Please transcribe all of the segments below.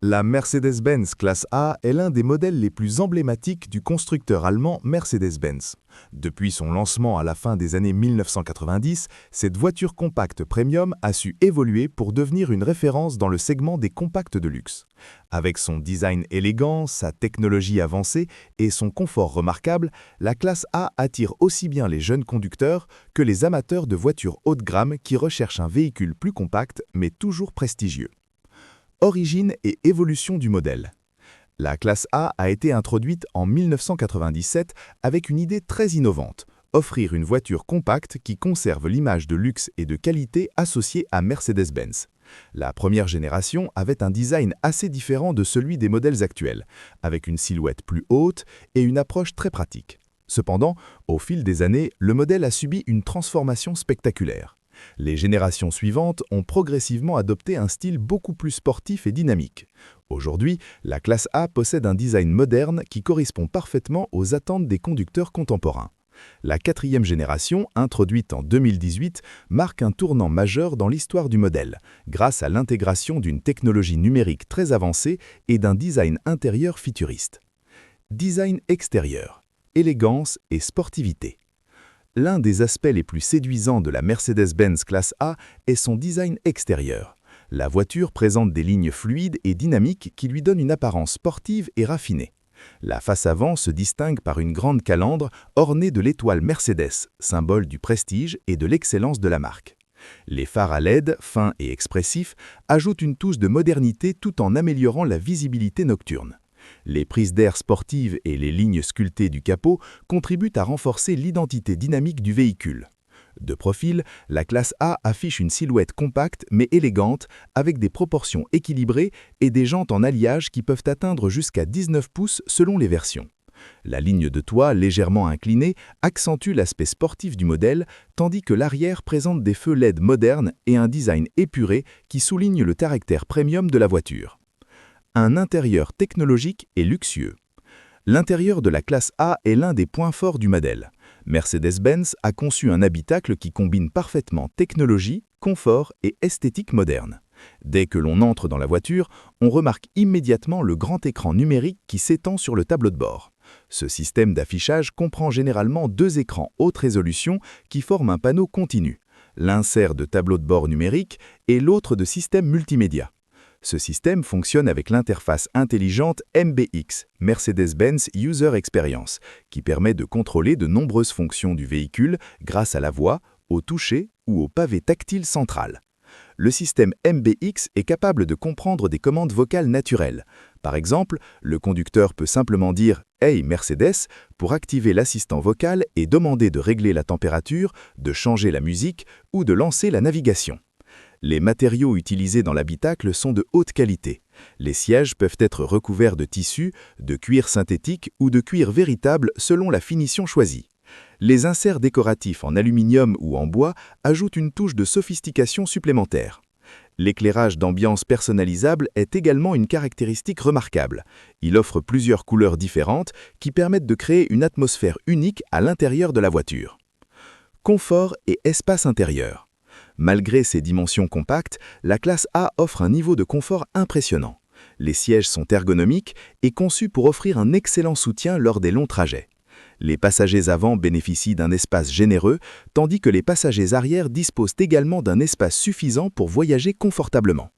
La Mercedes-Benz classe A est l'un des modèles les plus emblématiques du constructeur allemand Mercedes-Benz. Depuis son lancement à la fin des années 1990, cette voiture compacte premium a su évoluer pour devenir une référence dans le segment des compacts de luxe. Avec son design élégant, sa technologie avancée et son confort remarquable, la classe A attire aussi bien les jeunes conducteurs que les amateurs de voitures haut de gamme qui recherchent un véhicule plus compact mais toujours prestigieux. Origine et évolution du modèle. La classe A a été introduite en 1997 avec une idée très innovante, offrir une voiture compacte qui conserve l'image de luxe et de qualité associée à Mercedes-Benz. La première génération avait un design assez différent de celui des modèles actuels, avec une silhouette plus haute et une approche très pratique. Cependant, au fil des années, le modèle a subi une transformation spectaculaire. Les générations suivantes ont progressivement adopté un style beaucoup plus sportif et dynamique. Aujourd'hui, la classe A possède un design moderne qui correspond parfaitement aux attentes des conducteurs contemporains. La quatrième génération, introduite en 2018, marque un tournant majeur dans l'histoire du modèle, grâce à l'intégration d'une technologie numérique très avancée et d'un design intérieur futuriste. Design extérieur, élégance et sportivité. L'un des aspects les plus séduisants de la Mercedes-Benz classe A est son design extérieur. La voiture présente des lignes fluides et dynamiques qui lui donnent une apparence sportive et raffinée. La face avant se distingue par une grande calandre ornée de l'étoile Mercedes, symbole du prestige et de l'excellence de la marque. Les phares à LED, fins et expressifs, ajoutent une touche de modernité tout en améliorant la visibilité nocturne. Les prises d'air sportives et les lignes sculptées du capot contribuent à renforcer l'identité dynamique du véhicule. De profil, la classe A affiche une silhouette compacte mais élégante avec des proportions équilibrées et des jantes en alliage qui peuvent atteindre jusqu'à 19 pouces selon les versions. La ligne de toit, légèrement inclinée, accentue l'aspect sportif du modèle, tandis que l'arrière présente des feux LED modernes et un design épuré qui souligne le caractère premium de la voiture. Un intérieur technologique et luxueux. L'intérieur de la classe A est l'un des points forts du modèle. Mercedes-Benz a conçu un habitacle qui combine parfaitement technologie, confort et esthétique moderne. Dès que l'on entre dans la voiture, on remarque immédiatement le grand écran numérique qui s'étend sur le tableau de bord. Ce système d'affichage comprend généralement deux écrans haute résolution qui forment un panneau continu, l'un sert de tableau de bord numérique et l'autre de système multimédia. Ce système fonctionne avec l'interface intelligente MBX, Mercedes-Benz User Experience, qui permet de contrôler de nombreuses fonctions du véhicule grâce à la voix, au toucher ou au pavé tactile central. Le système MBX est capable de comprendre des commandes vocales naturelles. Par exemple, le conducteur peut simplement dire « Hey Mercedes » pour activer l'assistant vocal et demander de régler la température, de changer la musique ou de lancer la navigation. Les matériaux utilisés dans l'habitacle sont de haute qualité. Les sièges peuvent être recouverts de tissu, de cuir synthétique ou de cuir véritable selon la finition choisie. Les inserts décoratifs en aluminium ou en bois ajoutent une touche de sophistication supplémentaire. L'éclairage d'ambiance personnalisable est également une caractéristique remarquable. Il offre plusieurs couleurs différentes qui permettent de créer une atmosphère unique à l'intérieur de la voiture. Confort et espace intérieur. Malgré ses dimensions compactes, la classe A offre un niveau de confort impressionnant. Les sièges sont ergonomiques et conçus pour offrir un excellent soutien lors des longs trajets. Les passagers avant bénéficient d'un espace généreux, tandis que les passagers arrière disposent également d'un espace suffisant pour voyager confortablement.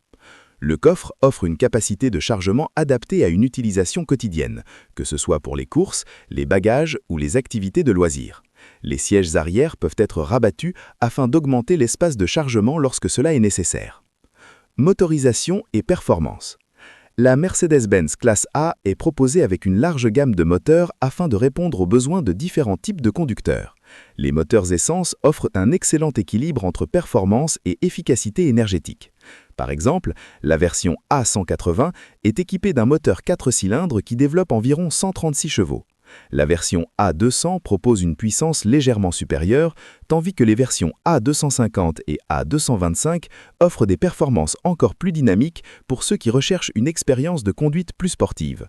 Le coffre offre une capacité de chargement adaptée à une utilisation quotidienne, que ce soit pour les courses, les bagages ou les activités de loisirs. Les sièges arrière peuvent être rabattus afin d'augmenter l'espace de chargement lorsque cela est nécessaire. Motorisation et performance. La Mercedes-Benz classe A est proposée avec une large gamme de moteurs afin de répondre aux besoins de différents types de conducteurs. Les moteurs essence offrent un excellent équilibre entre performance et efficacité énergétique. Par exemple, la version A180 est équipée d'un moteur 4 cylindres qui développe environ 136 chevaux. La version A200 propose une puissance légèrement supérieure, tandis que les versions A250 et A225 offrent des performances encore plus dynamiques pour ceux qui recherchent une expérience de conduite plus sportive.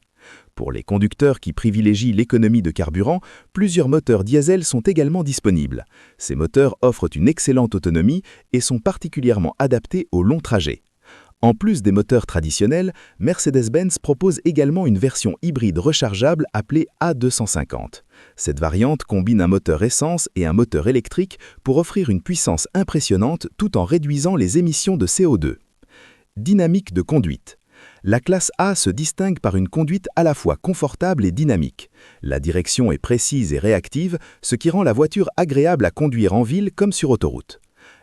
Pour les conducteurs qui privilégient l'économie de carburant, plusieurs moteurs diesel sont également disponibles. Ces moteurs offrent une excellente autonomie et sont particulièrement adaptés aux longs trajets. En plus des moteurs traditionnels, Mercedes-Benz propose également une version hybride rechargeable appelée A250. Cette variante combine un moteur essence et un moteur électrique pour offrir une puissance impressionnante tout en réduisant les émissions de CO2. Dynamique de conduite. La classe A se distingue par une conduite à la fois confortable et dynamique. La direction est précise et réactive, ce qui rend la voiture agréable à conduire en ville comme sur autoroute.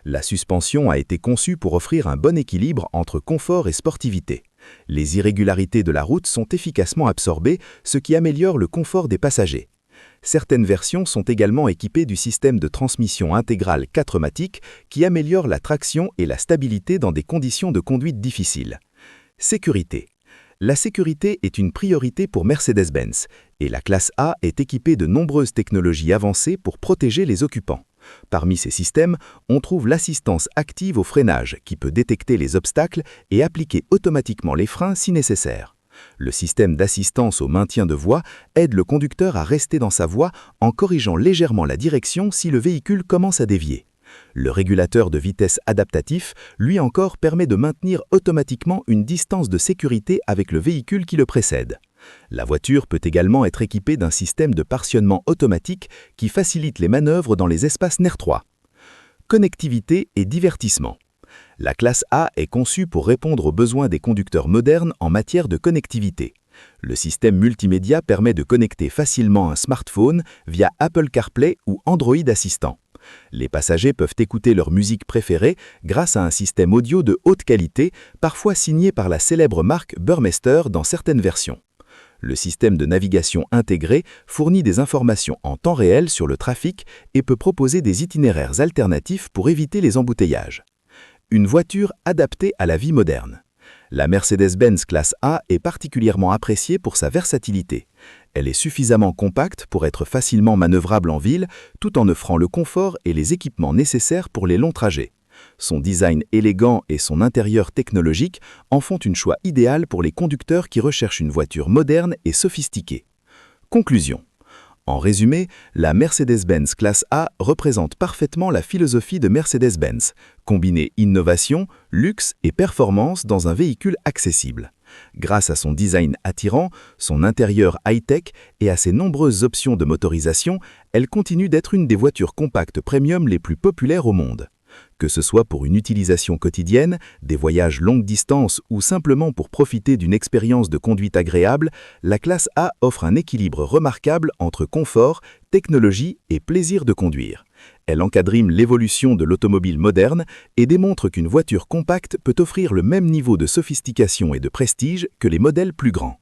La suspension a été conçue pour offrir un bon équilibre entre confort et sportivité. Les irrégularités de la route sont efficacement absorbées, ce qui améliore le confort des passagers. Certaines versions sont également équipées du système de transmission intégrale 4matic qui améliore la traction et la stabilité dans des conditions de conduite difficiles. Sécurité. La sécurité est une priorité pour Mercedes-Benz et la classe A est équipée de nombreuses technologies avancées pour protéger les occupants. Parmi ces systèmes, on trouve l'assistance active au freinage qui peut détecter les obstacles et appliquer automatiquement les freins si nécessaire. Le système d'assistance au maintien de voie aide le conducteur à rester dans sa voie en corrigeant légèrement la direction si le véhicule commence à dévier. Le régulateur de vitesse adaptatif, lui encore, permet de maintenir automatiquement une distance de sécurité avec le véhicule qui le précède. La voiture peut également être équipée d'un système de partitionnement automatique qui facilite les manœuvres dans les espaces NER3. Connectivité et divertissement. La classe A est conçue pour répondre aux besoins des conducteurs modernes en matière de connectivité. Le système multimédia permet de connecter facilement un smartphone via Apple CarPlay ou Android Assistant. Les passagers peuvent écouter leur musique préférée grâce à un système audio de haute qualité, parfois signé par la célèbre marque Burmester dans certaines versions. Le système de navigation intégré fournit des informations en temps réel sur le trafic et peut proposer des itinéraires alternatifs pour éviter les embouteillages. Une voiture adaptée à la vie moderne. La Mercedes-Benz classe A est particulièrement appréciée pour sa versatilité. Elle est suffisamment compacte pour être facilement manœuvrable en ville, tout en offrant le confort et les équipements nécessaires pour les longs trajets. Son design élégant et son intérieur technologique en font un choix idéal pour les conducteurs qui recherchent une voiture moderne et sophistiquée. Conclusion. En résumé, la Mercedes-Benz classe A représente parfaitement la philosophie de Mercedes-Benz, combiner innovation, luxe et performance dans un véhicule accessible. Grâce à son design attirant, son intérieur high-tech et à ses nombreuses options de motorisation, elle continue d'être une des voitures compactes premium les plus populaires au monde. Que ce soit pour une utilisation quotidienne, des voyages longue distance ou simplement pour profiter d'une expérience de conduite agréable, la classe A offre un équilibre remarquable entre confort, technologie et plaisir de conduire. Elle encadrine l'évolution de l'automobile moderne et démontre qu'une voiture compacte peut offrir le même niveau de sophistication et de prestige que les modèles plus grands.